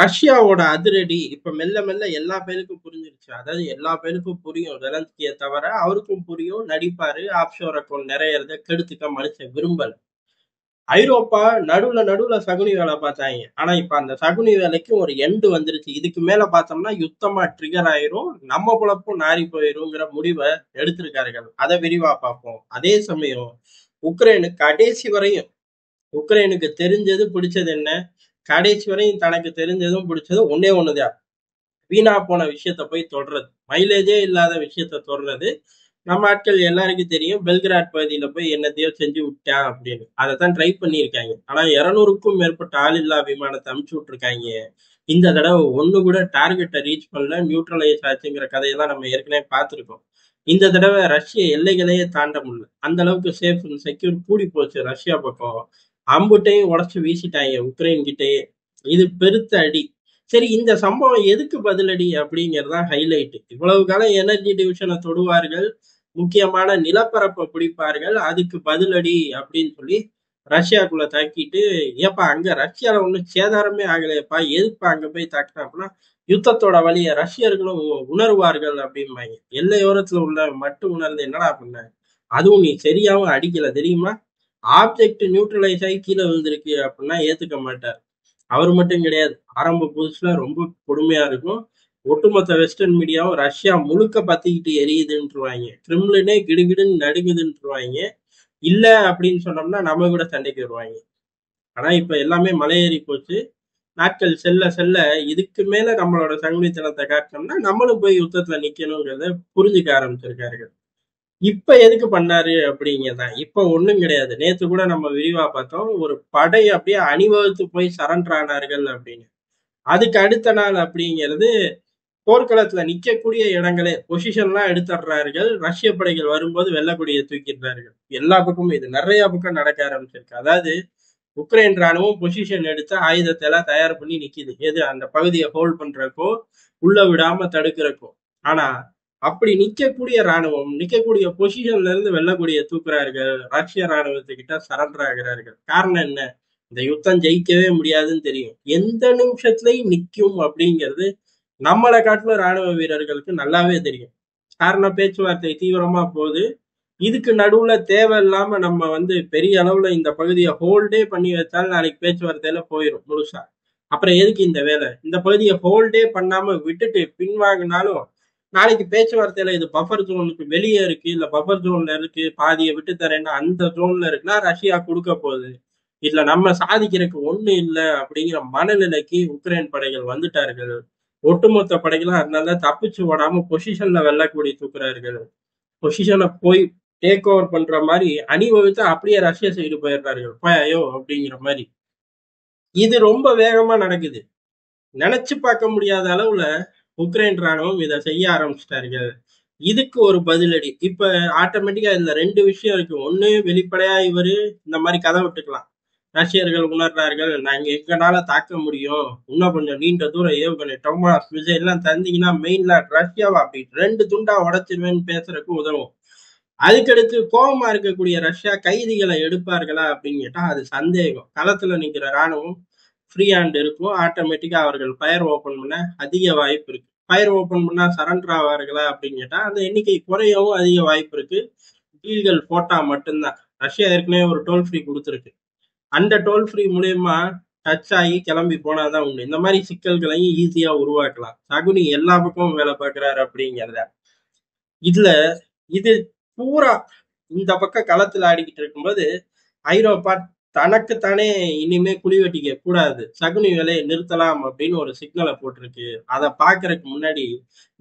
ரஷ்யாவோட அதிரடி இப்ப மெல்ல மெல்ல எல்லா பேருக்கும் புரிஞ்சிருச்சு. அதாவது எல்லா பேருக்கும் புரியும். ஜெலன்ஸ்கிய தவிர அவருக்கும் புரியும். நடிப்பாரு. ஆப்ஷோர் அக்கவுண்ட் நிறையறத கெடுத்துக்க மனுஷன் விரும்பல. ஐரோப்பா நடுவுல நடுவுல சகுனி வேலை பார்த்தாங்க. ஆனா இப்ப அந்த சகுனி வேலைக்கு ஒரு எண்டு வந்துருச்சு. இதுக்கு மேல பார்த்தோம்னா யுத்தமா ட்ரிகர் ஆயிரும். நம்ம பொழப்பும் நாறி போயிருங்கிற முடிவை எடுத்திருக்கார்கள். அதை விரிவா பார்ப்போம். அதே சமயம் உக்ரைனுக்கு கடைசி வரையும் உக்ரைனுக்கு தெரிஞ்சது பிடிச்சது என்ன? கடைசி வரையும் தனக்கு தெரிஞ்சதும் பிடிச்சதும் ஒன்னே ஒண்ணுதான். வீணா போன விஷயத்த போய் தொடுறது. மைலேஜே இல்லாத விஷயத்த தொடுறது. நம்ம ஆட்கள் எல்லாருக்கும் தெரியும். பெல்கிராட் பகுதியில போய் என்னத்தையோ செஞ்சு விட்டான் அப்படின்னு. அதைத்தான் ட்ரை பண்ணியிருக்காங்க. ஆனா 200க்கும் மேற்பட்ட ஆளில்லா விமானத்தை அமுச்சு விட்டுருக்காங்க. இந்த தடவை ஒண்ணு கூட டார்கெட்டை ரீச் பண்ணல. நியூட்ரலைஸ் ஆச்சுங்கிற கதையெல்லாம் நம்ம ஏற்கனவே பார்த்திருக்கோம். இந்த தடவை ரஷ்ய எல்லைகளையே தாண்ட முடியல. அந்த அளவுக்கு சேஃப் அண்ட் செக்யூர் கூடி போச்சு ரஷ்யா பக்கம். அம்புட்டையும் உடச்சு வீசிட்டாங்க உக்ரைன் கிட்டேயே. இது பெருத்த அடி. சரி, இந்த சம்பவம் எதுக்கு பதிலடி அப்படிங்கறதுதான் ஹைலைட். இவ்வளவு காலம் எனர்ஜி டிவிஷனை தொடுவார்கள், முக்கியமான நிலப்பரப்பை பிடிப்பார்கள், அதுக்கு பதிலடி அப்படின்னு சொல்லி ரஷ்யாக்குள்ள தாக்கிட்டு, ஏப்பா அங்க ரஷ்யால ஒன்றும் சேதாரமே ஆகலையப்பா, எதுப்பா அங்க போய் தாக்கினா அப்படின்னா, யுத்தத்தோட வழியை ரஷ்யர்களும் உணர்வார்கள் அப்படிம்பாங்க. எல்லையோரத்துல உள்ள மட்டும் உணர்ந்து என்னடா பண்ண, அதுவும் நீ சரியாவும் அடிக்கல தெரியுமா, ஆப்ஜெக்ட் நியூட்ரலைஸ் ஆகி கீழே விழுந்திருக்கு அப்படின்னா ஏத்துக்க மாட்டார். அவர் மட்டும் கிடையாது, ஆரம்ப புதுசுல ரொம்ப கொடுமையா இருக்கும். ஒட்டுமொத்த வெஸ்டர்ன் மீடியாவும் ரஷ்யா முழுக்க பத்திக்கிட்டு எரியுதுன்றுவாங்க. கிரிம்லினே கிடுகிடுன்னு நடுங்குதுன்றுவாங்க. இல்ல அப்படின்னு சொன்னோம்னா நம்ம கூட சண்டைக்கு வருவாங்க. ஆனா இப்ப எல்லாமே மலையேறி போச்சு. நாட்கள் செல்ல செல்ல இதுக்கு மேல நம்மளோட சங்குனித்தனத்தை காட்டினோம்னா நம்மளும் போய் யுத்தத்துல நிக்கணுங்கிறத புரிஞ்சுக்க ஆரம்பிச்சிருக்காரு. இப்ப எதுக்கு பண்ணாரு அப்படிங்கதான். இப்ப ஒண்ணும் கிடையாது. நேத்து கூட நம்ம விரிவா பார்த்தோம். ஒரு படை அப்படியே அணிவகுத்து போய் சரண்டர் ஆனார்கள் அப்படின்னு. அதுக்கு அடுத்த நாள் அப்படிங்கிறது போர்க்களத்துல நிக்கக்கூடிய இடங்களே பொசிஷன்லாம் எடுத்துடுறார்கள். ரஷ்ய படைகள் வரும்போது வெள்ளக்கொடியை தூக்கிடுறார்கள். எல்லா பக்கமும் இது நிறைய பக்கம் நடக்க ஆரம்பிச்சிருக்கு. அதாவது உக்ரைன் ராணுவம் பொசிஷன் எடுத்து ஆயுதத்தை எல்லாம் தயார் பண்ணி நிக்குது. எது அந்த பகுதியை ஹோல்ட் பண்றக்கோ உள்ள விடாம தடுக்கிறக்கோ. ஆனா அப்படி நிக்கக்கூடிய ராணுவம் நிக்கக்கூடிய பொசிஷன்ல இருந்து வெள்ளக்கூடிய தூக்குறார்கள். ரஷ்ய ராணுவத்துக்கிட்ட சரண்டர் ஆகிறார்கள். காரணம் என்ன? இந்த யுத்தம் ஜெயிக்கவே முடியாதுன்னு தெரியும். எந்த நிமிஷத்துலயும் நிக்கும் அப்படிங்கிறது நம்மளை காட்டுல ராணுவ வீரர்களுக்கு நல்லாவே தெரியும். காரணம் பேச்சுவார்த்தை தீவிரமா போகுது. இதுக்கு நடுவுல தேவையில்லாம நம்ம பெரிய அளவுல இந்த பகுதியை ஹோல்டே பண்ணி வச்சாலும் நாளைக்கு பேச்சுவார்த்தையில போயிடும் முழுசா. அப்புறம் எதுக்கு இந்த வேலை? இந்த பகுதியை ஹோல்டே பண்ணாம விட்டுட்டு பின்வாங்கினாலும் நாளைக்கு பேச்சுவார்த்தையில இது பஃபர் ஜோனுக்கு வெளியே இருக்கு, இல்ல பஃபர் ஜோன்ல இருக்கு, பாதியை விட்டு தரேன்னா அந்த ஜோன்ல இருக்குன்னா ரஷ்யா கொடுக்க போகுது. இதுல நம்ம சாதிக்கிறதுக்கு ஒண்ணு இல்லை அப்படிங்கிற மனநிலைக்கு உக்ரைன் படைகள் வந்துட்டார்கள். ஒட்டுமொத்த படைகளும் அதனால தப்பிச்சு ஓடாம பொசிஷன்ல வெள்ளக்கூடி தூக்குறார்கள். பொசிஷனை போய் டேக் ஓவர் பண்ற மாதிரி அணிவகுத்து அப்படியே ரஷ்யா சைடு போயிடுறார்கள். ஐயோ அப்படிங்கிற மாதிரி. இது ரொம்ப வேகமா நடக்குது. நினைச்சு பார்க்க முடியாத அளவுல உக்ரைன் ராணுவம் இதை செய்ய ஆரம்பிச்சிட்டார்கள். இதுக்கு ஒரு பதிலடி. இப்ப ஆட்டோமேட்டிக்கா இதுல ரெண்டு விஷயம் இருக்கு. ஒண்ணு, வெளிப்படையா இவரு இந்த மாதிரி கதை விட்டுக்கலாம். ரஷ்யர்கள் உணர்றார்கள், நாங்க எங்கனால தாக்க முடியும், இன்னும் கொஞ்சம் நீண்ட தூரம் ஏவுகணை டொமாஸ் மிசைல் எல்லாம் தந்தீங்கன்னா மெயின்லேண்ட் ரஷ்யாவா அப்படி ரெண்டு துண்டா உடைச்சிருவேன்னு பேசுறதுக்கு உதவும். அதுக்கடுத்து கோபமா இருக்கக்கூடிய ரஷ்யா கைதிகளை எடுப்பார்களா அப்படின்னு கேட்டா அது சந்தேகம். களத்துல நிக்கிற ராணுவம் ஃப்ரீ ஹேண்ட் இருக்கும். ஆட்டோமேட்டிக்கா அவர்கள் ஃபயர் ஓபன் பண்ண அதிக வாய்ப்பு இருக்கு. ஃபயர் ஓபன் பண்ணா சரண்டர் ஆவார்களா அப்படின்னு கேட்டா அந்த எண்ணிக்கை குறையவும் அதிக வாய்ப்பு இருக்கு. டீல்கள் போட்டா மட்டும்தான். ரஷ்யா ஏற்கனவே ஒரு டோல் ஃப்ரீ கொடுத்துருக்கு. அந்த டோல் ஃப்ரீ மூலியமா டச் ஆகி கிளம்பி போனாதான் உண்டு. இந்த மாதிரி சிக்கல்களையும் ஈஸியா உருவாக்கலாம். சகுனி எல்லா பக்கமும் வேலை பார்க்கிறாரு அப்படிங்கிறத. இதுல இது பூரா இந்த பக்கம் களத்துல ஆடிக்கிட்டு இருக்கும்போது ஐரோப்பா தனக்குத்தானே இனிமே குழி வெட்டிக்க கூடாது, சகுனி வேலையை நிறுத்தலாம் அப்படின்னு ஒரு சிக்னலை போட்டிருக்கு. அதை பாக்குறதுக்கு முன்னாடி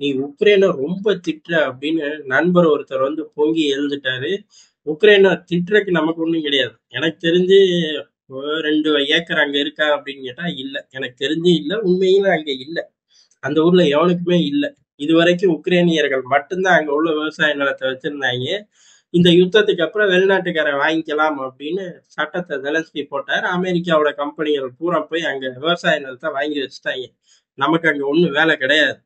நீ உக்ரைனை ரொம்ப திட்டுற அப்படின்னு நண்பர் ஒருத்தர் பொங்கி எழுந்துட்டாரு. உக்ரைனை திட்டுறதுக்கு நமக்கு ஒண்ணும் கிடையாது. எனக்கு தெரிஞ்சு 2 ஏக்கர் அங்க இருக்கா அப்படின்னு கேட்டா இல்ல, எனக்கு தெரிஞ்சு இல்ல, உண்மையில அங்க இல்ல. அந்த ஊர்ல எவனுக்குமே இல்ல. இதுவரைக்கும் உக்ரைனியர்கள் மட்டும்தான் அங்க உள்ள விவசாய நிலத்தை வச்சிருந்தாங்க. இந்த யுத்தத்துக்கு அப்புறம் வெளிநாட்டுக்காரன் வாங்கிக்கலாம் அப்படின்னு சட்டத்தை ஜெலன்ஸ்கி போட்டார். அமெரிக்காவோட கம்பெனிகள் பூரா போய் அங்க விவசாய நிலத்தை வாங்கி வச்சுட்டாங்க. நமக்கு அங்க ஒண்ணும் வேலை கிடையாது.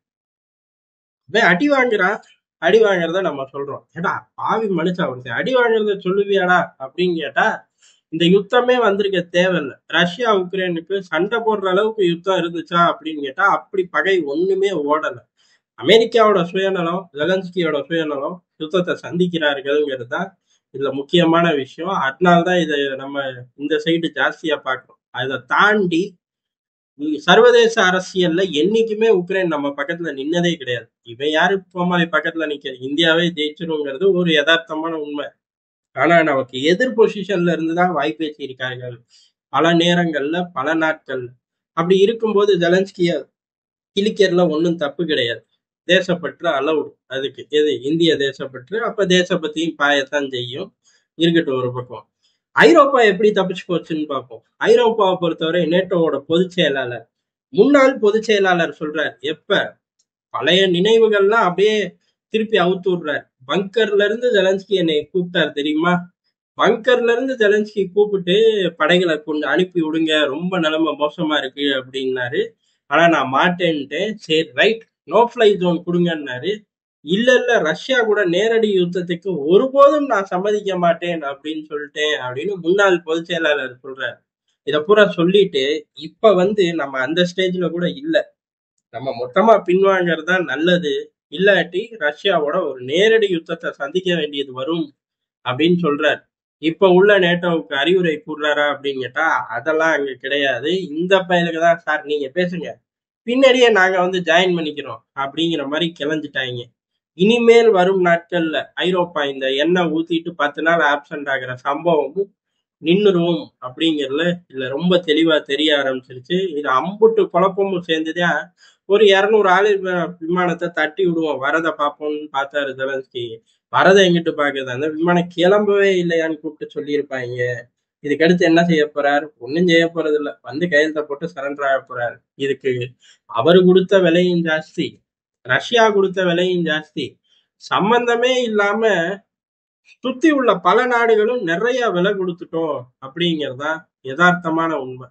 அடி வாங்குறான். அடி வாங்குறத நம்ம சொல்றோம். ஏடா பாவி மனுஷா, ஒருத்தன் அடி வாங்குறத சொல்லுவியாடா அப்படின்னு கேட்டா இந்த யுத்தமே வந்திருக்க தேவையில்ல. ரஷ்யா உக்ரைனுக்கு சண்டை போடுற அளவுக்கு யுத்தம் இருந்துச்சா அப்படின்னு கேட்டா அப்படி பகை ஒண்ணுமே ஓடல. அமெரிக்காவோட சுயநலம், ஜெலன்ஸ்கியோட சுயநலம் யுத்தத்தை சந்திக்கிறார்கள்ங்கிறது தான் இதுல முக்கியமான விஷயம். அதனால்தான் இதை நம்ம இந்த சைடு ஜாஸ்தியா பார்க்கிறோம். அதை தாண்டி சர்வதேச அரசியல்ல என்னைக்குமே உக்ரைன் நம்ம பக்கத்துல நின்னதே கிடையாது. இவன் யாரு கோமாளி பக்கத்துல நிக்க, இந்தியாவே ஜெயிச்சிருங்கிறது ஒரு யதார்த்தமான உண்மை. ஆனா நமக்கு எதிர் பொசிஷன்ல இருந்துதான் வாய் பேசியிருக்கார்கள் பல நேரங்கள்ல, பல நாட்கள். அப்படி இருக்கும்போது ஜெலன்ஸ்கிய கிழிக்கிறதுல ஒன்றும் தப்பு கிடையாது. தேசப்பற்று அலவுடு அதுக்கு. எது இந்திய தேசப்பற்று, அப்ப தேசபக்தியும் பாயத்தான் செய்யும். இருக்கட்டும் ஒரு பக்கம். ஐரோப்பா எப்படி தப்பிச்சு போச்சுன்னு பார்ப்போம். ஐரோப்பாவை பொறுத்தவரை நேட்டோவோட பொதுச் செயலாளர், முன்னாள் பொதுச் செயலாளர் சொல்றார், எப்ப பழைய நினைவுகள்லாம் அப்படியே திருப்பி அவுத்து விடுறார். பங்கர்ல இருந்து ஜெலன்ஸ்கி என்னை கூப்பிட்டார் தெரியுமா, பங்கர்ல இருந்து ஜெலன்ஸ்கி கூப்பிட்டு படைகளை கொண்டு அனுப்பி விடுங்க, ரொம்ப நிலைமை மோசமா இருக்கு அப்படின்னாரு. ஆனா நான் மாட்டேன்ட்டேன். சரி ரைட், நோ ஃபிளை ஜோன் கொடுங்கன்னாரு. இல்ல இல்ல, ரஷ்யா கூட நேரடி யுத்தத்துக்கு ஒருபோதும் நான் சம்மதிக்க மாட்டேன் அப்படின்னு சொல்லிட்டேன் அப்படின்னு முன்னாள் பொதுச் செயலாளர் சொல்றாரு. இத பூரா சொல்லிட்டு இப்ப நம்ம அந்த ஸ்டேஜ்ல கூட இல்ல, நம்ம மொத்தமா பின்வாங்கிறது தான் நல்லது, இல்லாட்டி ரஷ்யாவோட ஒரு நேரடி யுத்தத்தை சந்திக்க வேண்டியது வரும் அப்படின்னு சொல்றாரு. இப்ப உள்ள நேட்டோவுக்கு அறிவுரை கூடுறாரா அப்படின்னு கேட்டா அதெல்லாம் அங்க கிடையாது. இந்த பையனுக்கு தான் சார் நீங்க பேசுங்க, பின்னாடியே நாங்க ஜாயின் பண்ணிக்கிறோம் அப்படிங்கிற மாதிரி கிளஞ்சிட்டாங்க. இனிமேல் வரும் நாட்கள்ல ஐரோப்பா இந்த எண்ணெய் ஊத்திட்டு 10 நாள் ஆப்சென்ட் ஆகிற சம்பவமும் நின்றுடும் அப்படிங்கிறதுல இதுல ரொம்ப தெளிவா தெரிய ஆரம்பிச்சிருச்சு. இது அம்புட்டு குழப்பமும் சேர்ந்துதான் ஒரு 200 ஆளு விமானத்தை தட்டி விடுவோம், வரதை பார்ப்போம்னு பார்த்தாரு ஜெலன்ஸ்கி. வரதை எங்கிட்டு பாக்குறது, அந்த விமானம் கிளம்பவே இல்லையான்னு கூப்பிட்டு சொல்லியிருப்பாங்க. இதுக்கடுத்து என்ன செய்ய போறாரு, ஒன்னும் செய்ய போறது இல்ல, கையெழுத்த போட்டு சரண்டர் ஆக போறாரு. இதுக்கு அவரு கொடுத்த விலையும் ஜாஸ்தி, ரஷ்யா கொடுத்த விலையும் ஜாஸ்தி, சம்பந்தமே இல்லாம சுத்தி உள்ள பல நாடுகளும் நிறைய விலை கொடுத்துட்டோம் அப்படிங்கறதா யதார்த்தமான உண்மை.